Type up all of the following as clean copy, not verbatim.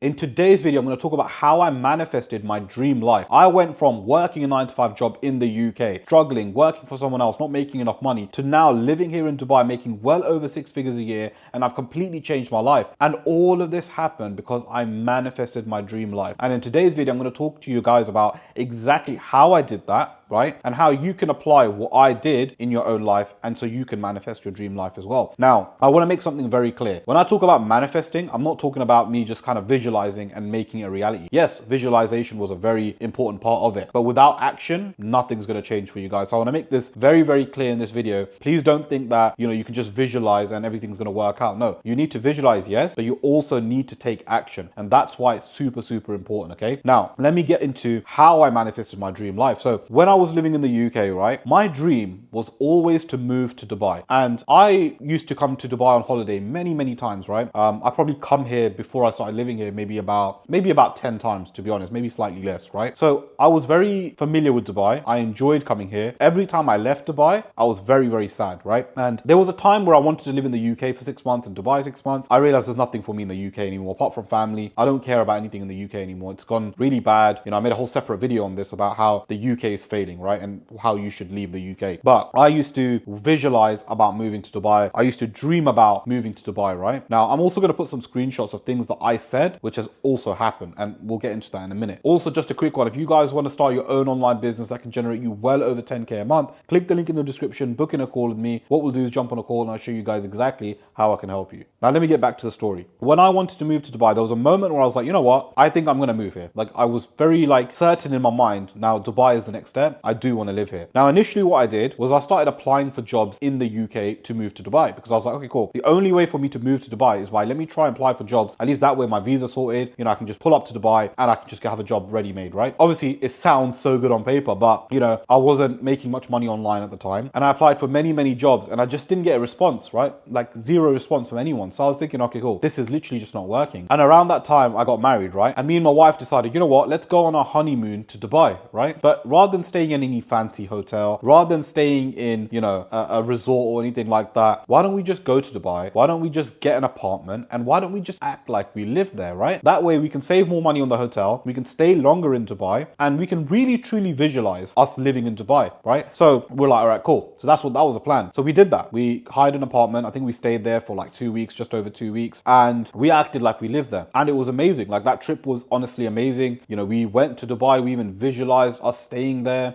In today's video, I'm going to talk about how I manifested my dream life. I went from working a 9-to-5 job in the UK, struggling, working for someone else, not making enough money, to now living here in Dubai, making well over 6 figures a year, and I've completely changed my life. And all of this happened because I manifested my dream life. And in today's video, I'm going to talk to you guys about exactly how I did that, right? And how you can apply what I did in your own life, and so you can manifest your dream life as well. Now, I want to make something very clear. When I talk about manifesting, I'm not talking about me just kind of visualizing and making it a reality. Yes, visualization was a very important part of it, but without action, nothing's going to change for you guys. So I want to make this very, very clear in this video. Please don't think that, you can just visualize and everything's going to work out. No, you need to visualize, yes, but you also need to take action. And that's why it's super, super important, okay? Now, let me get into how I manifested my dream life. So when I was living in the UK, right, my dream was always to move to Dubai. And I used to come to Dubai on holiday many, many times, right? I probably come here before I started living here maybe about 10 times, to be honest, maybe slightly less, right? So I was very familiar with Dubai. I enjoyed coming here. Every time I left Dubai, I was very, very sad, right? And there was a time where I wanted to live in the UK for 6 months and Dubai 6 months. I realized there's nothing for me in the UK anymore, apart from family. I don't care about anything in the UK anymore. It's gone really bad. I made a whole separate video on this about how the UK is failing, right? And how you should leave the UK. But I used to visualize about moving to Dubai. I used to dream about moving to Dubai, right? Now, I'm also going to put some screenshots of things that I said, which has also happened, and we'll get into that in a minute. Also, just a quick one. If you guys want to start your own online business that can generate you well over 10K a month, click the link in the description, book in a call with me. What we'll do is jump on a call and I'll show you guys exactly how I can help you. Now, let me get back to the story. When I wanted to move to Dubai, there was a moment where I was like, you know what? I think I'm going to move here. Like, I was very certain in my mind, now Dubai is the next step. I do want to live here. Now, initially what I did was I started applying for jobs in the UK to move to Dubai, because I was like, okay, cool. The only way for me to move to Dubai is by, let me try and apply for jobs. At least that way my visa sorted, I can just pull up to Dubai and I can just have a job ready made, right? Obviously, it sounds so good on paper, but I wasn't making much money online at the time. And I applied for many, many jobs and I just didn't get a response, right? Like zero response from anyone. So I was thinking, okay, cool. This is literally just not working. And around that time, I got married, right? And me and my wife decided, you know what? Let's go on our honeymoon to Dubai, right? But rather than staying in any fancy hotel, rather than staying in, a resort or anything like that, why don't we just go to Dubai? Why don't we just get an apartment? And why don't we just act like we live there, right? That way we can save more money on the hotel, we can stay longer in Dubai, and we can really truly visualize us living in Dubai, right? So we're like, all right, cool. So that was the plan. So we did that. We hired an apartment. I think we stayed there for 2 weeks, just over 2 weeks, and we acted like we lived there. And it was amazing. Like, that trip was honestly amazing. We went to Dubai, we even visualized us staying there.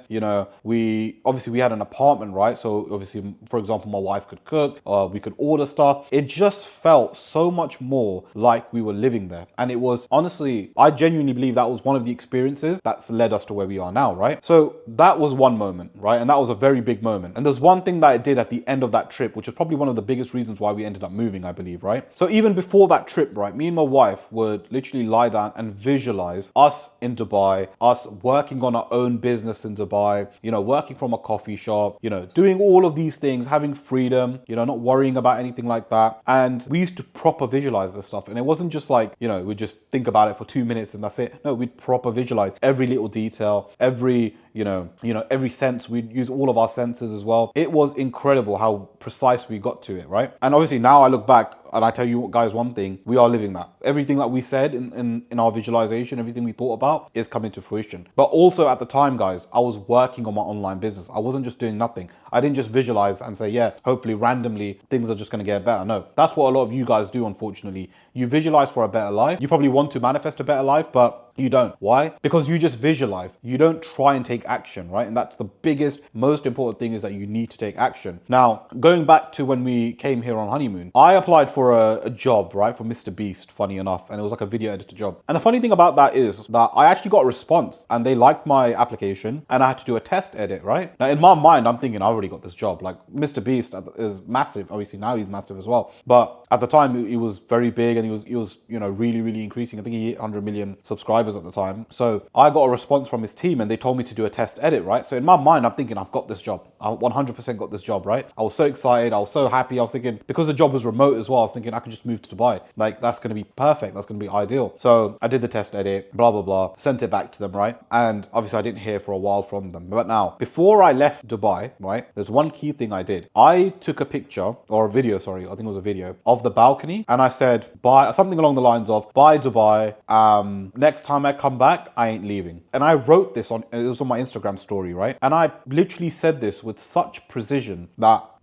We had an apartment, right? So obviously, for example, my wife could cook, we could order stuff. It just felt so much more like we were living there. And it was, honestly, I genuinely believe that was one of the experiences that's led us to where we are now, right? So that was one moment, right? And that was a very big moment. And there's one thing that I did at the end of that trip, which is probably one of the biggest reasons why we ended up moving, I believe, right? So even before that trip, right, me and my wife would literally lie down and visualize us in Dubai, us working on our own business in Dubai, working from a coffee shop, doing all of these things, having freedom, not worrying about anything like that. And we used to proper visualize this stuff. And it wasn't just we'd just think about it for 2 minutes and that's it. No, we'd proper visualize every little detail, every every sense. We'd use all of our senses as well. It was incredible how precise we got to it, right? And obviously now I look back and I tell you guys one thing, we are living that. Everything that we said in our visualization, everything we thought about is coming to fruition. But also at the time, guys, I was working on my online business. I wasn't just doing nothing. I didn't just visualize and say, yeah, hopefully randomly things are just going to get better. No, that's what a lot of you guys do, unfortunately. You visualize for a better life. You probably want to manifest a better life, but you don't. Why? Because you just visualize. You don't try and take action, right? And that's the biggest, most important thing, is that you need to take action. Now, going back to when we came here on honeymoon, I applied for a job, right, for Mr. Beast, funny enough, and it was like a video editor job. And the funny thing about that is that I actually got a response and they liked my application and I had to do a test edit, right? Now, in my mind, I'm thinking I already got this job. Like, Mr. Beast is massive. Obviously, now he's massive as well. But at the time, he was very big and he was really, really increasing. I think he hit 100 million subscribers at the time. So I got a response from his team and they told me to do a test edit, right? So in my mind, I'm thinking I've got this job. I 100% got this job, right? I was so excited. I was so happy. I was thinking, because the job was remote as well, I was thinking I could just move to Dubai. Like, that's going to be perfect. That's going to be ideal. So I did the test edit, blah, blah, blah, sent it back to them, right? And obviously I didn't hear for a while from them. But now, before I left Dubai, right, there's one key thing I did. I took a picture, or a video, sorry, I think it was a video, of the balcony. And I said, by bye, something along the lines of, bye Dubai, next time I come back, I ain't leaving. And I wrote this it was on my Instagram story, right? And I literally said this with such precision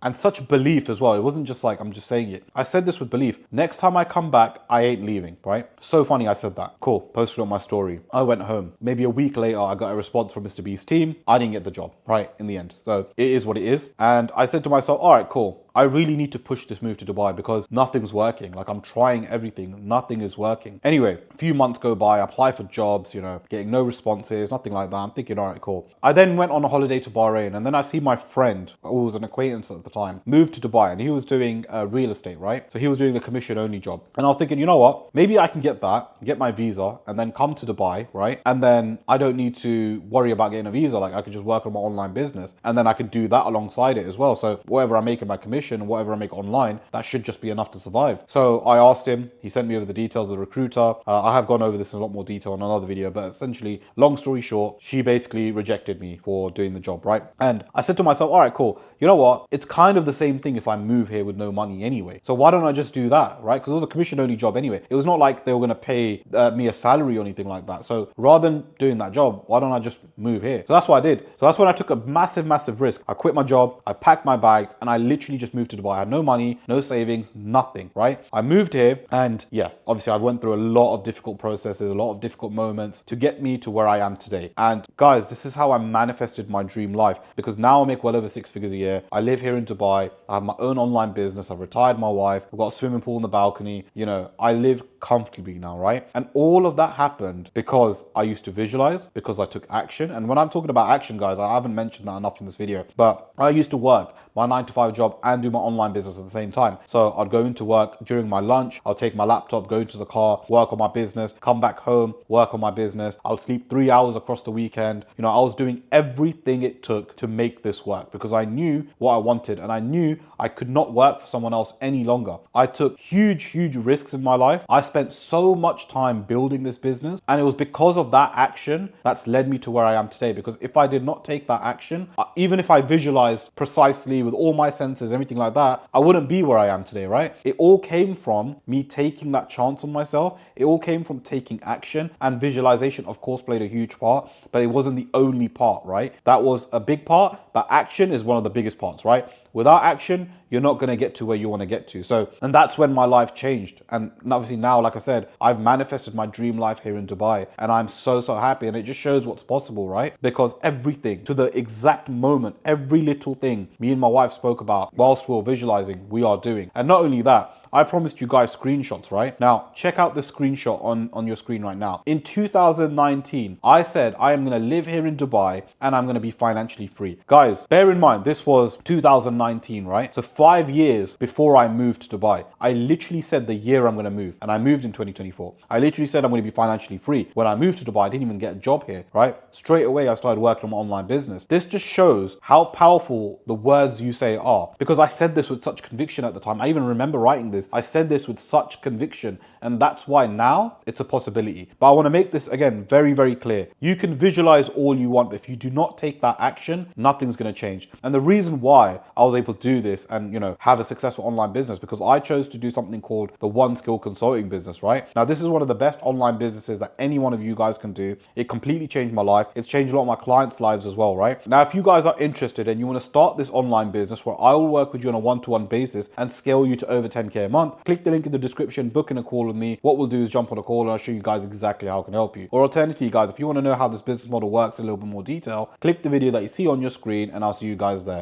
and such belief as well. It wasn't just like, I'm just saying it. I said this with belief. Next time I come back, I ain't leaving, right? So funny I said that. Cool, posted on my story. I went home. Maybe a week later, I got a response from Mr. Beast's team. I didn't get the job, right, in the end. So it is what it is. And I said to myself, all right, cool. I really need to push this move to Dubai because nothing's working. Like, I'm trying everything. Nothing is working. Anyway, a few months go by. I apply for jobs, getting no responses, nothing like that. I'm thinking, all right, cool. I then went on a holiday to Bahrain, and then I see my friend, who was an acquaintance at the time, moved to Dubai, and he was doing real estate, right? So he was doing a commission-only job. And I was thinking, you know what? Maybe I can get that, get my visa, and then come to Dubai, right? And then I don't need to worry about getting a visa. Like, I could just work on my online business, and then I could do that alongside it as well. So whatever I make in my commission and whatever I make online, that should just be enough to survive. So I asked him, he sent me over the details of the recruiter. I have gone over this in a lot more detail in another video, but essentially, long story short, she basically rejected me for doing the job, right? And I said to myself, all right, cool. You know what? It's kind of the same thing if I move here with no money anyway. So why don't I just do that, right? Because it was a commission-only job anyway. It was not like they were going to pay me a salary or anything like that. So rather than doing that job, why don't I just move here? So that's what I did. So that's when I took a massive, massive risk. I quit my job, I packed my bags, and I literally just moved to Dubai. I had no money, no savings, nothing, right? I moved here, and yeah, obviously I went through a lot of difficult processes, a lot of difficult moments to get me to where I am today. And guys, this is how I manifested my dream life, because now I make well over 6 figures a year. I live here in Dubai. I have my own online business. I've retired my wife. I've got a swimming pool in the balcony. I live comfortably now, right? And all of that happened because I used to visualize, because I took action. And when I'm talking about action, guys, I haven't mentioned that enough in this video, but I used to work my 9-to-5 job and do my online business at the same time. So I'd go into work during my lunch. I'll take my laptop, go into the car, work on my business, come back home, work on my business. I'll sleep 3 hours across the weekend. I was doing everything it took to make this work because I knew what I wanted, and I knew I could not work for someone else any longer. I took huge, huge risks in my life. I spent so much time building this business, and it was because of that action that's led me to where I am today. Because if I did not take that action, even if I visualized precisely with all my senses, everything like that, I wouldn't be where I am today, right? It all came from me taking that chance on myself. It all came from taking action, and visualization, of course, played a huge part, but it wasn't the only part, right? That was a big part, but action is one of the biggest parts, right? Without action, you're not going to get to where you want to get to. And that's when my life changed. And obviously now, like I said, I've manifested my dream life here in Dubai, and I'm so, so happy. And it just shows what's possible, right? Because everything, to the exact moment, every little thing me and my wife spoke about whilst we were visualizing, we are doing. And not only that, I promised you guys screenshots, right? Now, check out this screenshot on your screen right now. In 2019, I said I am going to live here in Dubai and I'm going to be financially free. Guys, bear in mind, this was 2019, right? So 5 years before I moved to Dubai. I literally said the year I'm going to move, and I moved in 2024. I literally said I'm going to be financially free. When I moved to Dubai, I didn't even get a job here, right? Straight away, I started working on my online business. This just shows how powerful the words you say are, because I said this with such conviction at the time. I even remember writing this. I said this with such conviction, and that's why now it's a possibility. But I want to make this again very, very clear. You can visualize all you want, but if you do not take that action, nothing's going to change. And the reason why I was able to do this and have a successful online business, because I chose to do something called the One Skill Consulting business, right? Now, this is one of the best online businesses that any one of you guys can do. It completely changed my life. It's changed a lot of my clients' lives as well, right? Now, if you guys are interested and you want to start this online business where I will work with you on a one-to-one basis and scale you to over 10K a month, click the link in the description, book in a call with me. What we'll do is jump on a call and I'll show you guys exactly how I can help you. Or alternatively, guys, if you want to know how this business model works in a little bit more detail, click the video that you see on your screen and I'll see you guys there.